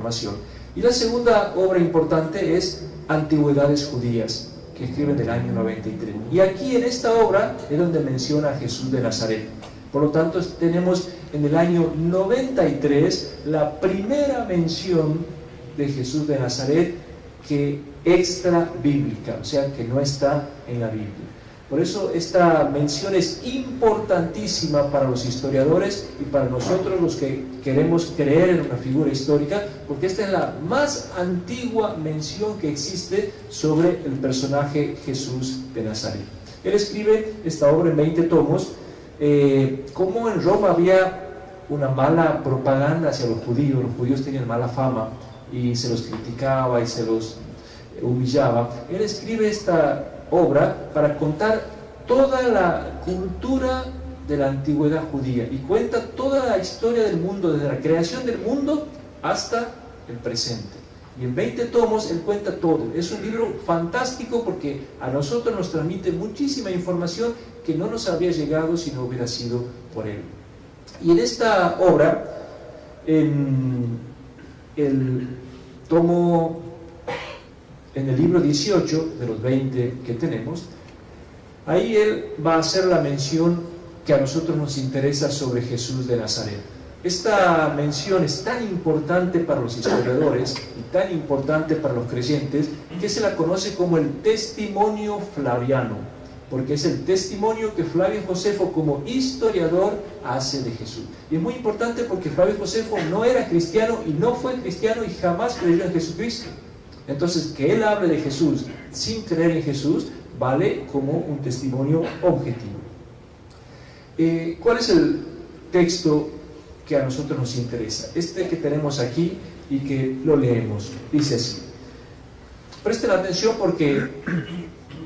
información. Y la segunda obra importante es Antigüedades Judías, que escribe en el año 93. Y aquí en esta obra es donde menciona a Jesús de Nazaret. Por lo tanto, tenemos en el año 93 la primera mención de Jesús de Nazaret que extra bíblica, o sea, que no está en la Biblia. Por eso esta mención es importantísima para los historiadores y para nosotros los que queremos creer en una figura histórica, porque esta es la más antigua mención que existe sobre el personaje Jesús de Nazaret. Él escribe esta obra en 20 tomos. Como en Roma había una mala propaganda hacia los judíos tenían mala fama y se los criticaba y se los humillaba, él escribe esta obra para contar toda la cultura de la antigüedad judía y cuenta toda la historia del mundo, desde la creación del mundo hasta el presente. Y en 20 tomos él cuenta todo. Es un libro fantástico porque a nosotros nos transmite muchísima información que no nos habría llegado si no hubiera sido por él. Y en esta obra, en el libro 18 de los 20 que tenemos, ahí él va a hacer la mención que a nosotros nos interesa sobre Jesús de Nazaret. Esta mención es tan importante para los historiadores y tan importante para los creyentes que se la conoce como el testimonio flaviano, porque es el testimonio que Flavio Josefo como historiador hace de Jesús. Y es muy importante porque Flavio Josefo no era cristiano y no fue cristiano y jamás creyó en Jesucristo. Entonces, que él hable de Jesús sin creer en Jesús vale como un testimonio objetivo. ¿Cuál es el texto que a nosotros nos interesa? Este que tenemos aquí y que lo leemos. Dice así. Presten atención porque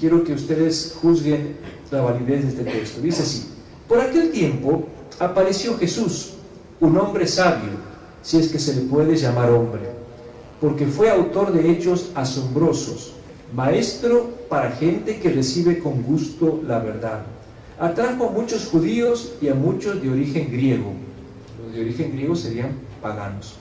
quiero que ustedes juzguen la validez de este texto. Dice así: por aquel tiempo apareció Jesús, un hombre sabio, si es que se le puede llamar hombre, porque fue autor de hechos asombrosos, maestro para gente que recibe con gusto la verdad. Atrajo a muchos judíos y a muchos de origen griego. Los de origen griego serían paganos.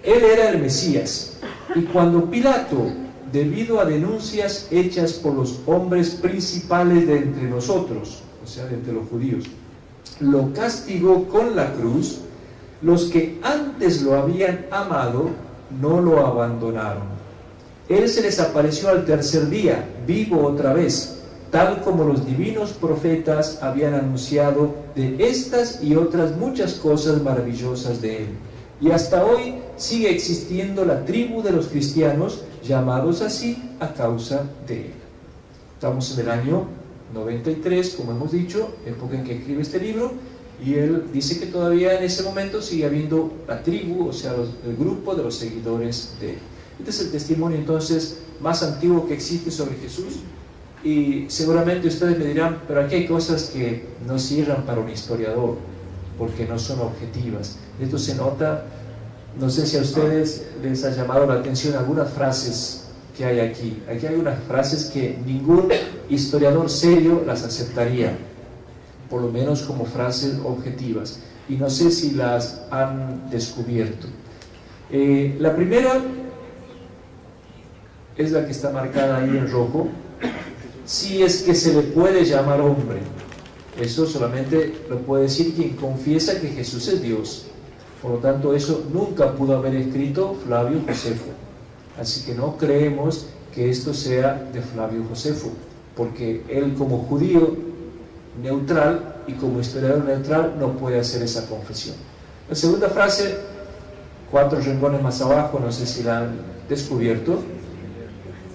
Él era el Mesías, y cuando Pilato, debido a denuncias hechas por los hombres principales de entre nosotros, o sea, de entre los judíos, lo castigó con la cruz, los que antes lo habían amado no lo abandonaron. Él se les apareció al tercer día, vivo otra vez, tal como los divinos profetas habían anunciado de estas y otras muchas cosas maravillosas de él. Y hasta hoy sigue existiendo la tribu de los cristianos, llamados así a causa de él. Estamos en el año 93, como hemos dicho, época en que escribe este libro, y él dice que todavía en ese momento sigue habiendo la tribu, o sea, el grupo de los seguidores de él. Este es el testimonio entonces más antiguo que existe sobre Jesús, y seguramente ustedes me dirán, pero aquí hay cosas que no sirven para un historiador, porque no son objetivas. Esto se nota. No sé si a ustedes les ha llamado la atención algunas frases que hay aquí. Aquí hay unas frases que ningún historiador serio las aceptaría, por lo menos como frases objetivas. Y no sé si las han descubierto. La primera es la que está marcada ahí en rojo. Si es que se le puede llamar hombre. Eso solamente lo puede decir quien confiesa que Jesús es Dios. Por lo tanto, eso nunca pudo haber escrito Flavio Josefo. Así que no creemos que esto sea de Flavio Josefo, porque él como judío neutral y como historiador neutral no puede hacer esa confesión. La segunda frase, 4 renglones más abajo, no sé si la han descubierto,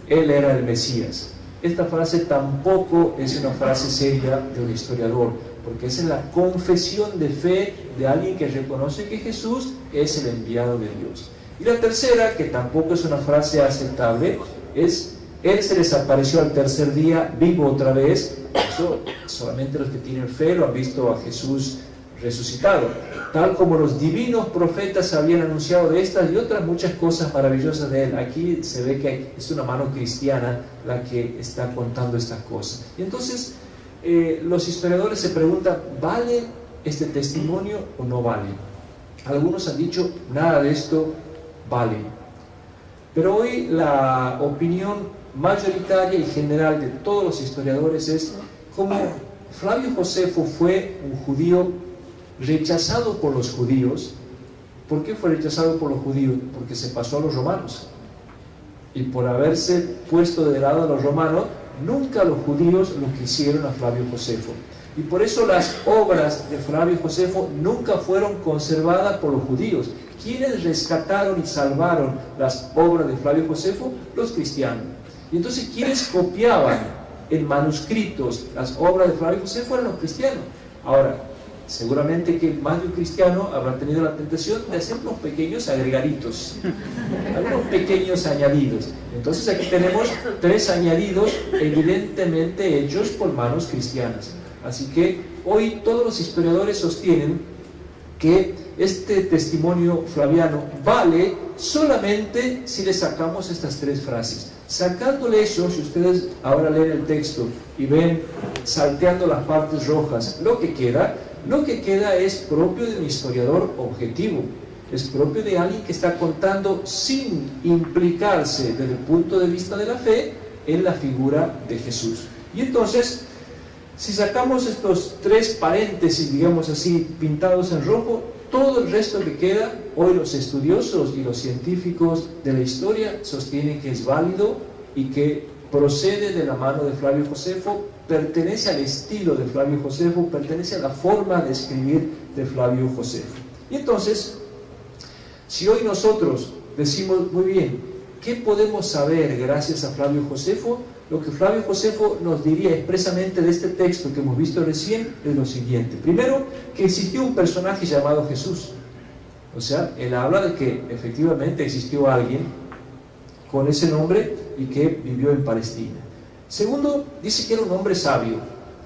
él era el Mesías. Esta frase tampoco es una frase seria de un historiador, porque esa es la confesión de fe de alguien que reconoce que Jesús es el enviado de Dios. Y la tercera, que tampoco es una frase aceptable, es: él se les apareció al tercer día, vivo otra vez. Eso solamente los que tienen fe lo han visto a Jesús resucitado, tal como los divinos profetas habían anunciado de estas y otras muchas cosas maravillosas de él. Aquí se ve que es una mano cristiana la que está contando estas cosas. Y entonces los historiadores se preguntan, ¿vale este testimonio o no vale? Algunos han dicho, nada de esto vale. Pero hoy la opinión mayoritaria y general de todos los historiadores es como Flavio Josefo fue un judío rechazado por los judíos. ¿Por qué fue rechazado por los judíos? Porque se pasó a los romanos. Y por haberse puesto de lado a los romanos, nunca los judíos lo quisieron a Flavio Josefo. Y por eso las obras de Flavio Josefo nunca fueron conservadas por los judíos. ¿Quiénes rescataron y salvaron las obras de Flavio Josefo? Los cristianos. Y entonces, ¿quiénes copiaban en manuscritos las obras de Flavio Josefo? Eran los cristianos. Ahora, seguramente que más de un cristiano habrá tenido la tentación de hacer unos pequeños agregaditos, algunos pequeños añadidos. Entonces aquí tenemos 3 añadidos evidentemente hechos por manos cristianas. Así que hoy todos los historiadores sostienen que este testimonio flaviano vale solamente si le sacamos estas 3 frases. Sacándole eso, si ustedes ahora leen el texto y ven salteando las partes rojas, lo que queda es propio de un historiador objetivo, es propio de alguien que está contando sin implicarse desde el punto de vista de la fe en la figura de Jesús. Y entonces, si sacamos estos 3 paréntesis, digamos así, pintados en rojo, todo el resto que queda, hoy los estudiosos y los científicos de la historia sostienen que es válido y que procede de la mano de Flavio Josefo, pertenece al estilo de Flavio Josefo, pertenece a la forma de escribir de Flavio Josefo. Y entonces, si hoy nosotros decimos, muy bien, ¿qué podemos saber gracias a Flavio Josefo? Lo que Flavio Josefo nos diría expresamente de este texto que hemos visto recién es lo siguiente. Primero, que existió un personaje llamado Jesús. O sea, él habla de que efectivamente existió alguien con ese nombre y que vivió en Palestina. Segundo, dice que era un hombre sabio.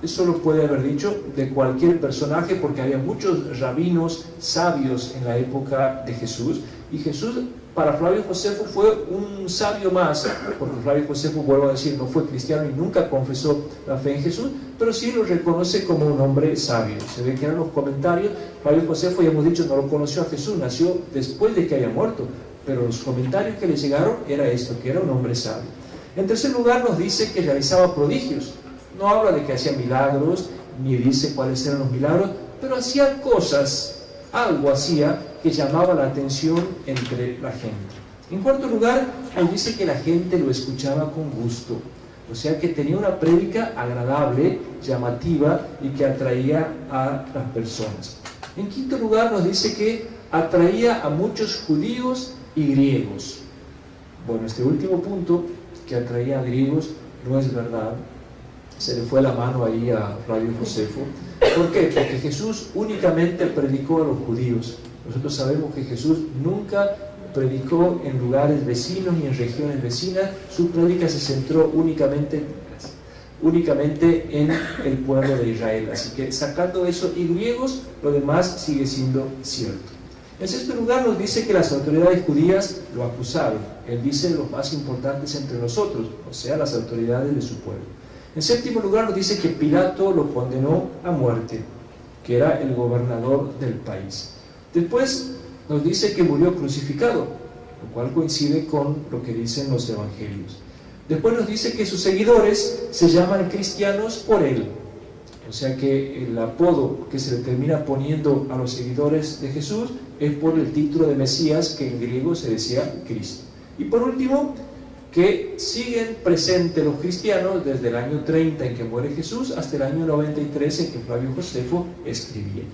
Eso lo puede haber dicho de cualquier personaje porque había muchos rabinos sabios en la época de Jesús. Y Jesús, para Flavio Josefo, fue un sabio más, porque Flavio Josefo, vuelvo a decir, no fue cristiano y nunca confesó la fe en Jesús, pero sí lo reconoce como un hombre sabio. Se ve que eran los comentarios. Flavio Josefo, ya hemos dicho, no lo conoció a Jesús, nació después de que haya muerto, pero los comentarios que le llegaron era esto, que era un hombre sabio. En tercer lugar, nos dice que realizaba prodigios. No habla de que hacía milagros, ni dice cuáles eran los milagros, pero hacía cosas, algo hacía que llamaba la atención entre la gente. En cuarto lugar, nos dice que la gente lo escuchaba con gusto, o sea que tenía una prédica agradable, llamativa y que atraía a las personas. En quinto lugar, nos dice que atraía a muchos judíos y griegos. Bueno, este último punto, que atraía a griegos, no es verdad. Se le fue la mano ahí a Flavio Josefo. ¿Por qué? Porque Jesús únicamente predicó a los judíos. Nosotros sabemos que Jesús nunca predicó en lugares vecinos ni en regiones vecinas. Su prédica se centró únicamente en el pueblo de Israel. Así que sacando eso y griegos, lo demás sigue siendo cierto. En sexto lugar, nos dice que las autoridades judías lo acusaron. Él dice los más importantes entre nosotros, o sea, las autoridades de su pueblo. En séptimo lugar, nos dice que Pilato lo condenó a muerte, que era el gobernador del país. Después nos dice que murió crucificado, lo cual coincide con lo que dicen los evangelios. Después nos dice que sus seguidores se llaman cristianos por él. O sea que el apodo que se le termina poniendo a los seguidores de Jesús es por el título de Mesías, que en griego se decía Cristo. Y por último, que siguen presentes los cristianos desde el año 30 en que muere Jesús hasta el año 93 en que Flavio Josefo escribía.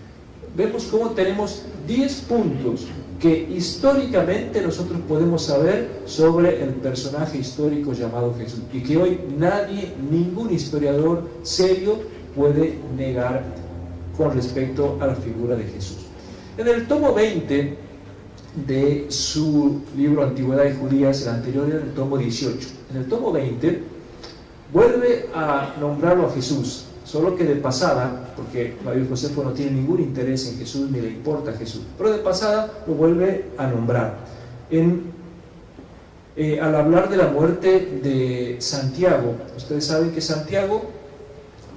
Vemos cómo tenemos 10 puntos que históricamente nosotros podemos saber sobre el personaje histórico llamado Jesús y que hoy nadie, ningún historiador serio puede negar con respecto a la figura de Jesús. En el tomo 20 de su libro Antigüedades Judías, el anterior era el tomo 18. En el tomo 20 vuelve a nombrarlo a Jesús, solo que de pasada, porque Flavio Josefo no tiene ningún interés en Jesús ni le importa a Jesús, pero de pasada lo vuelve a nombrar. Al hablar de la muerte de Santiago, ustedes saben que Santiago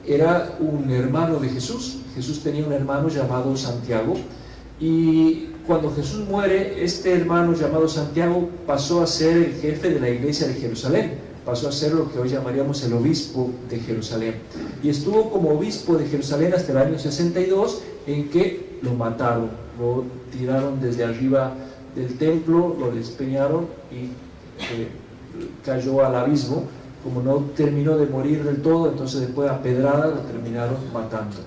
era un hermano de Jesús. Jesús tenía un hermano llamado Santiago, y cuando Jesús muere, este hermano llamado Santiago pasó a ser el jefe de la iglesia de Jerusalén, pasó a ser lo que hoy llamaríamos el obispo de Jerusalén, y estuvo como obispo de Jerusalén hasta el año 62, en que lo mataron, lo tiraron desde arriba del templo, lo despeñaron y cayó al abismo. Como no terminó de morir del todo, entonces después a pedrada lo terminaron matando.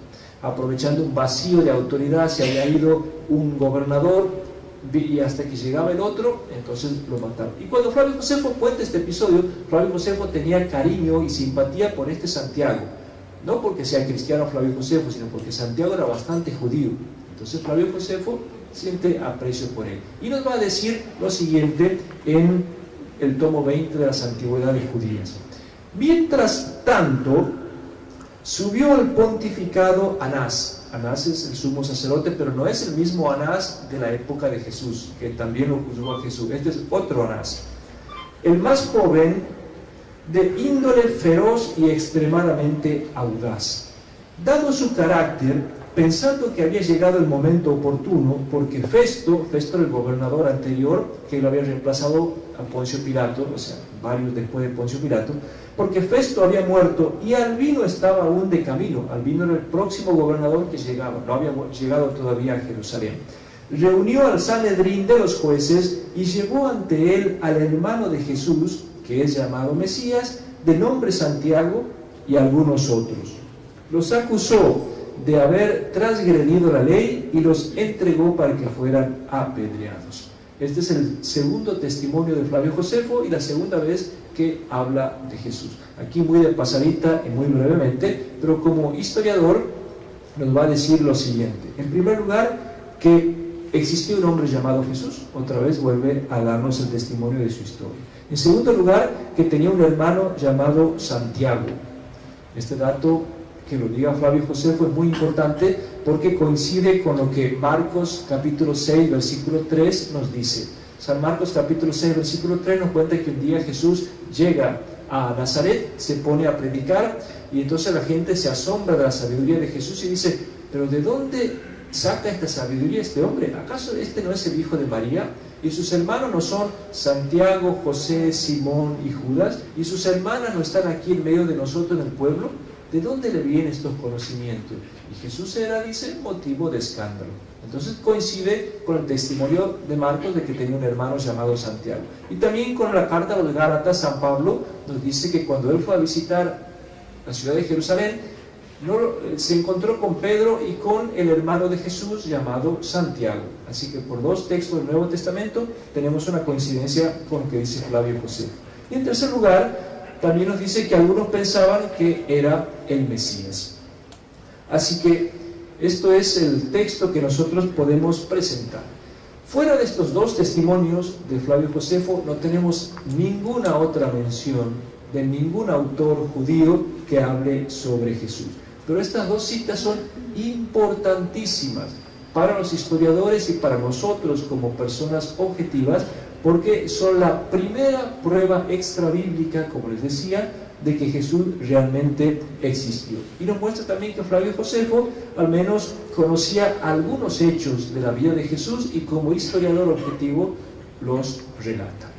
Aprovechando un vacío de autoridad, se había ido un gobernador y hasta que llegaba el otro, entonces lo mataron. Y cuando Flavio Josefo cuenta este episodio, Flavio Josefo tenía cariño y simpatía por este Santiago, no porque sea cristiano Flavio Josefo, sino porque Santiago era bastante judío. Entonces Flavio Josefo siente aprecio por él. Y nos va a decir lo siguiente en el tomo 20 de las Antigüedades Judías. Mientras tanto, subió al pontificado Anás. Anás es el sumo sacerdote, pero no es el mismo Anás de la época de Jesús, que también lo juzgó a Jesús. Este es otro Anás, el más joven, de índole feroz y extremadamente audaz. Dado su carácter, pensando que había llegado el momento oportuno, porque Festo era el gobernador anterior, que lo había reemplazado a Poncio Pilato, o sea, varios después de Poncio Pilato, porque Festo había muerto y Albino estaba aún de camino. Albino era el próximo gobernador que llegaba, no había llegado todavía a Jerusalén. Reunió al Sanedrín de los jueces y llevó ante él al hermano de Jesús, que es llamado Mesías, de nombre Santiago, y algunos otros. Los acusó de haber transgredido la ley y los entregó para que fueran apedreados. Este es el segundo testimonio de Flavio Josefo y la segunda vez que habla de Jesús. Aquí muy de pasadita y muy brevemente, pero como historiador nos va a decir lo siguiente. En primer lugar, que existió un hombre llamado Jesús, otra vez vuelve a darnos el testimonio de su historia. En segundo lugar, que tenía un hermano llamado Santiago. Este dato, que lo diga Flavio Josefo, es muy importante porque coincide con lo que Marcos capítulo 6 versículo 3 nos dice. San Marcos capítulo 6 versículo 3 nos cuenta que un día Jesús llega a Nazaret, se pone a predicar y entonces la gente se asombra de la sabiduría de Jesús y dice, pero ¿de dónde saca esta sabiduría este hombre? ¿Acaso este no es el hijo de María? Y sus hermanos no son Santiago, José, Simón y Judas, y sus hermanas no están aquí en medio de nosotros en el pueblo. ¿De dónde le vienen estos conocimientos? Y Jesús era, dice, motivo de escándalo. Entonces coincide con el testimonio de Marcos de que tenía un hermano llamado Santiago. Y también con la carta a los Gálatas, San Pablo nos dice que cuando él fue a visitar la ciudad de Jerusalén, se encontró con Pedro y con el hermano de Jesús llamado Santiago. Así que por dos textos del Nuevo Testamento tenemos una coincidencia con lo que dice Flavio Josefo. Y en tercer lugar, también nos dice que algunos pensaban que era el Mesías. Así que esto es el texto que nosotros podemos presentar. Fuera de estos dos testimonios de Flavio Josefo, no tenemos ninguna otra mención de ningún autor judío que hable sobre Jesús. Pero estas dos citas son importantísimas para los historiadores y para nosotros como personas objetivas, porque son la primera prueba extrabíblica, como les decía, de que Jesús realmente existió. Y nos muestra también que Flavio Josefo al menos conocía algunos hechos de la vida de Jesús y como historiador objetivo los relata.